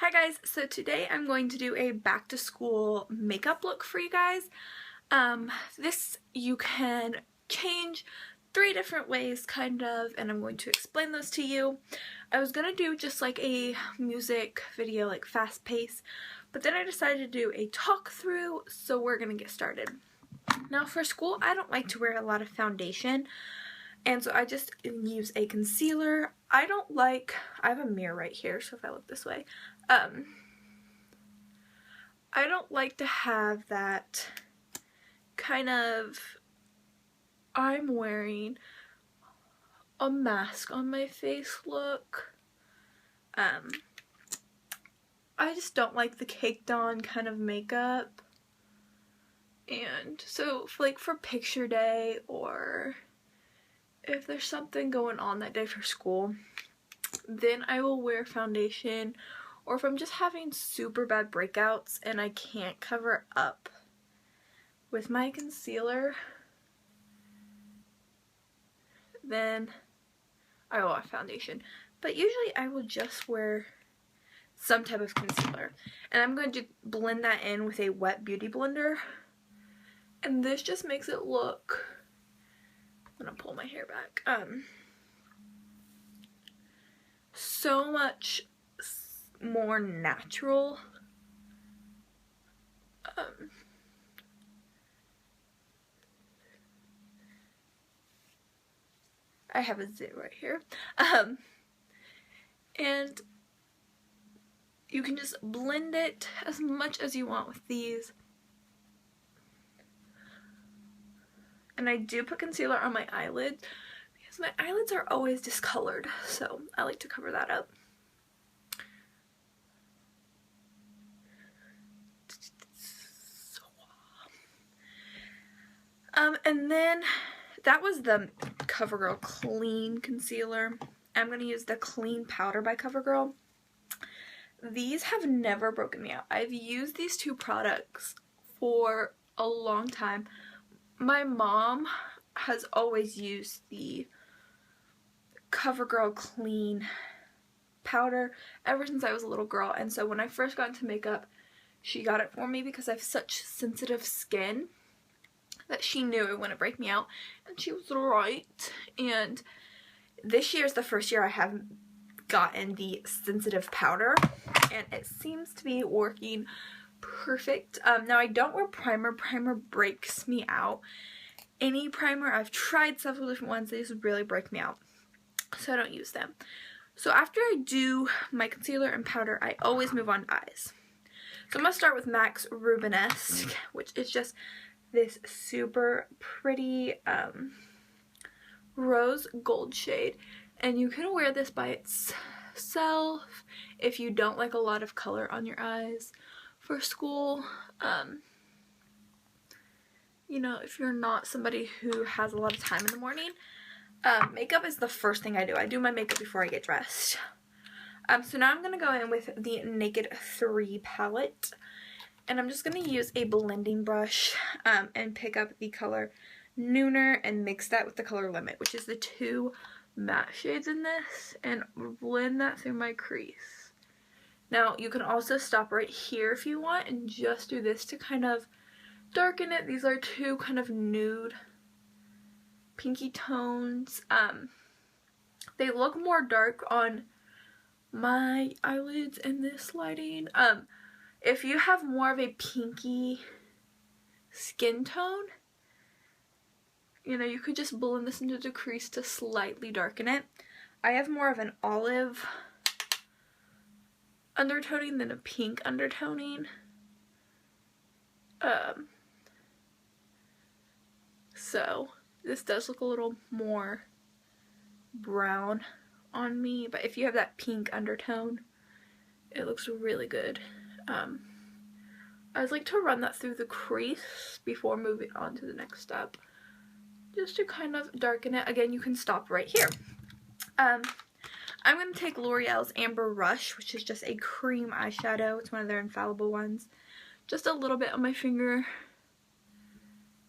Hi guys, so today I'm going to do a back to school makeup look for you guys. This you can change 3 different ways kind of, and I'm going to explain those to you. I was gonna do just like a music video, like fast pace, but then I decided to do a talk through, so we're gonna get started. Now for school, I don't like to wear a lot of foundation, and so I just use a concealer. I have a mirror right here, so if I look this way, I don't like to have that kind of, I'm wearing a mask on my face look. I just don't like the caked on kind of makeup. And so for picture day, or if there's something going on that day for school, then I will wear foundation. Or if I'm just having super bad breakouts and I can't cover up with my concealer, then I will have foundation. But usually I will just wear some type of concealer. And I'm going to blend that in with a wet beauty blender. And this just makes it look, I'm going to pull my hair back, so much more natural. I have a zit right here. And you can just blend it as much as you want with these. And I do put concealer on my eyelids because my eyelids are always discolored, so I like to cover that up. And then that was the CoverGirl Clean Concealer. I'm going to use the Clean Powder by CoverGirl. These have never broken me out. I've used these 2 products for a long time. My mom has always used the CoverGirl Clean Powder ever since I was a little girl, and so when I first got into makeup, she got it for me because I have such sensitive skin that she knew it wouldn't break me out, and she was right. And this year is the first year I have gotten the sensitive powder, and it seems to be working perfect. Now I don't wear primer. Primer breaks me out. Any primer, I've tried several different ones, they just really break me out, so I don't use them. So after I do my concealer and powder, I always move on to eyes. So I'm going to start with MAC's Rubenesque, which is just this super pretty rose gold shade, and you can wear this by itself if you don't like a lot of color on your eyes for school. You know, if you're not somebody who has a lot of time in the morning. Makeup is the first thing I do. I do my makeup before I get dressed. So now I'm going to go in with the Naked 3 palette. And I'm just going to use a blending brush and pick up the color Nooner and mix that with the color Limit, which is the 2 matte shades in this, and blend that through my crease. Now you can also stop right here if you want and just do this to kind of darken it. These are 2 kind of nude pinky tones. They look more dark on my eyelids in this lighting. If you have more of a pinky skin tone, you know, you could just blend this into the crease to slightly darken it. I have more of an olive undertoning than a pink undertoning. So this does look a little more brown on me, but if you have that pink undertone, it looks really good. I always like to run that through the crease before moving on to the next step, just to kind of darken it. Again, you can stop right here. I'm going to take L'Oreal's Amber Rush, which is just a cream eyeshadow. It's one of their infallible ones. Just a little bit on my finger.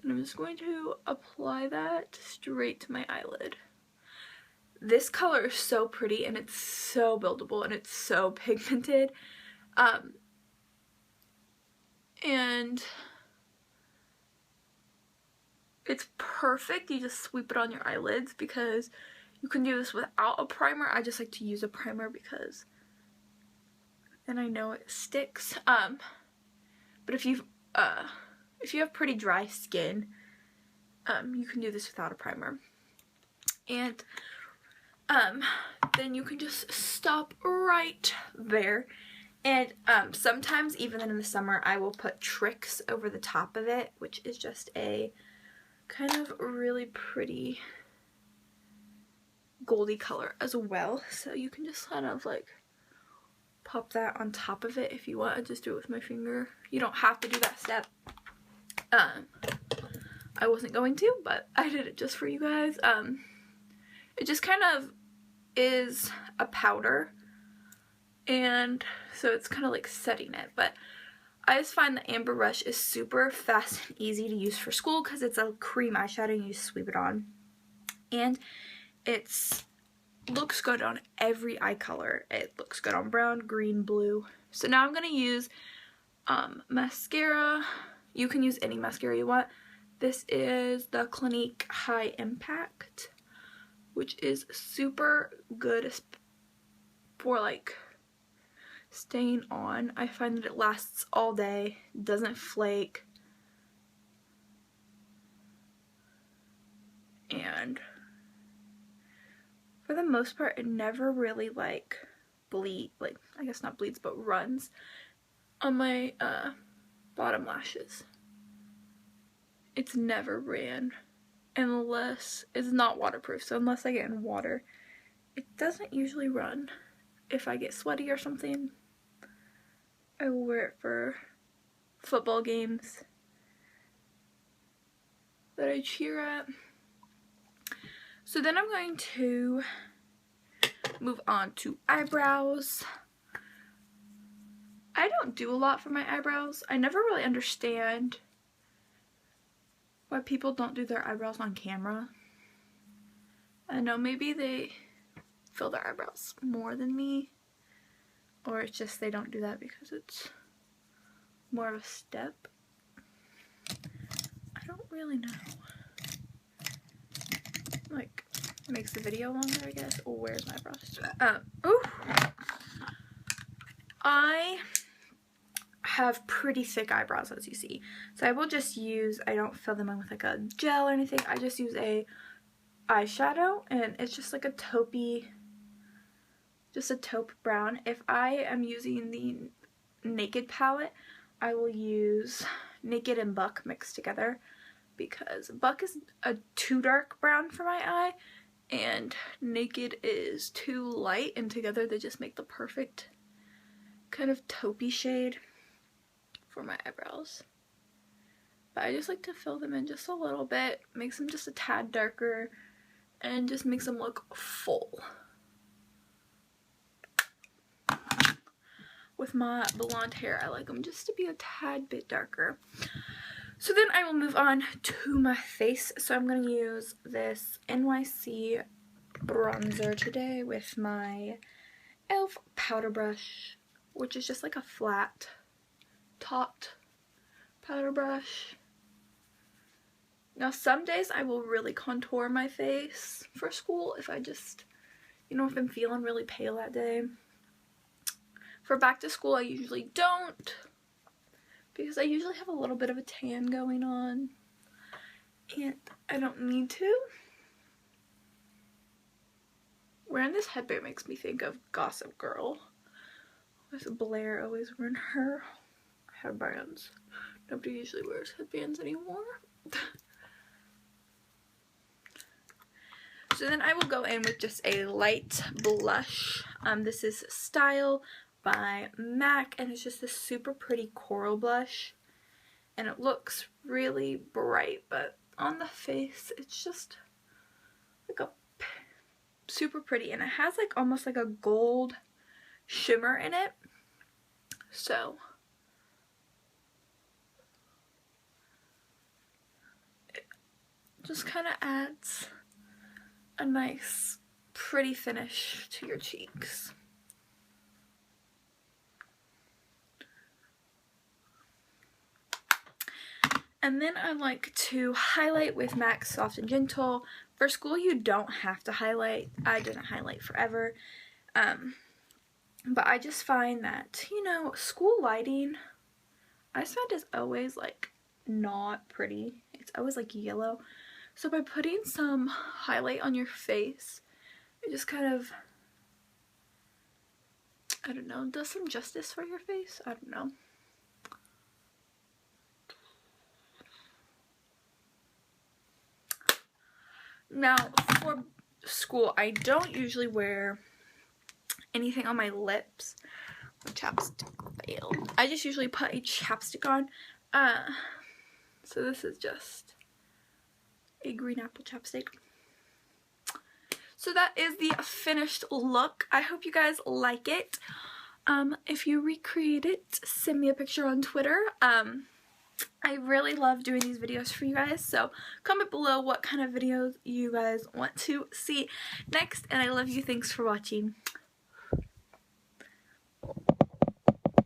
And I'm just going to apply that straight to my eyelid. This color is so pretty, and it's so buildable, and it's so pigmented. And it's perfect. You just sweep it on your eyelids because you can do this without a primer. I just like to use a primer because then I know it sticks. But if you have pretty dry skin, you can do this without a primer. And then you can just stop right there. And sometimes even in the summer I will put tricks over the top of it, which is just a kind of really pretty goldy color as well. So you can just kind of like pop that on top of it if you want. I just do it with my finger. You don't have to do that step. I wasn't going to, but I did it just for you guys. It just kind of is a powder, and so it's kind of like setting it, but I just find the Amber Rush is super fast and easy to use for school because it's a cream eyeshadow and you just sweep it on, and it's looks good on every eye color. It looks good on brown, green, blue. So now I'm going to use mascara. You can use any mascara you want. This is the Clinique High Impact, which is super good for like staying on. I find that it lasts all day, doesn't flake, and for the most part it never really like I guess not bleeds, but runs on my bottom lashes. It's never ran unless it's not waterproof, so unless I get in water it doesn't usually run. If I get sweaty or something, I will wear it for football games that I cheer at. So then I'm going to move on to eyebrows. I don't do a lot for my eyebrows. I never really understand why people don't do their eyebrows on camera. I know maybe they fill their eyebrows more than me, or it's just they don't do that because it's more of a step. I don't really know. Like, makes the video longer, I guess. Oh, where's my brush? Ooh. I have pretty thick eyebrows, as you see. So I will just use, I don't fill them in with like a gel or anything. I just use a eyeshadow, and it's just like a taupey, just a taupe brown. If I am using the Naked palette, I will use Naked and Buck mixed together because Buck is a too dark brown for my eye and Naked is too light, and together they just make the perfect kind of taupey shade for my eyebrows. But I just like to fill them in just a little bit, makes them just a tad darker, and just makes them look full. With my blonde hair, I like them just to be a tad bit darker. So then I will move on to my face. So I'm going to use this NYC bronzer today with my e.l.f. powder brush, which is just like a flat topped powder brush. Now some days I will really contour my face for school if I just, you know, if I'm feeling really pale that day. For back to school I usually don't, because I usually have a little bit of a tan going on and I don't need to. Wearing this headband makes me think of Gossip Girl with Blair always wearing her headbands. Nobody usually wears headbands anymore. So then I will go in with just a light blush. This is Style by MAC, and it's just a super pretty coral blush. And it looks really bright, but on the face it's just like a super pretty, and it has like almost like a gold shimmer in it. So it just kind of adds a nice pretty finish to your cheeks. And then I like to highlight with MAC Soft and Gentle. For school, you don't have to highlight. I didn't highlight forever. But I just find that, you know, school lighting, I just find is always like not pretty. It's always like yellow. So by putting some highlight on your face, it just kind of, I don't know, does some justice for your face. I don't know. Now, for school, I don't usually wear anything on my lips. Chapstick failed. I just usually put a chapstick on. So this is just a green apple chapstick. So that is the finished look. I hope you guys like it. If you recreate it, send me a picture on Twitter. I really love doing these videos for you guys, so comment below what kind of videos you guys want to see next, and I love you. Thanks for watching.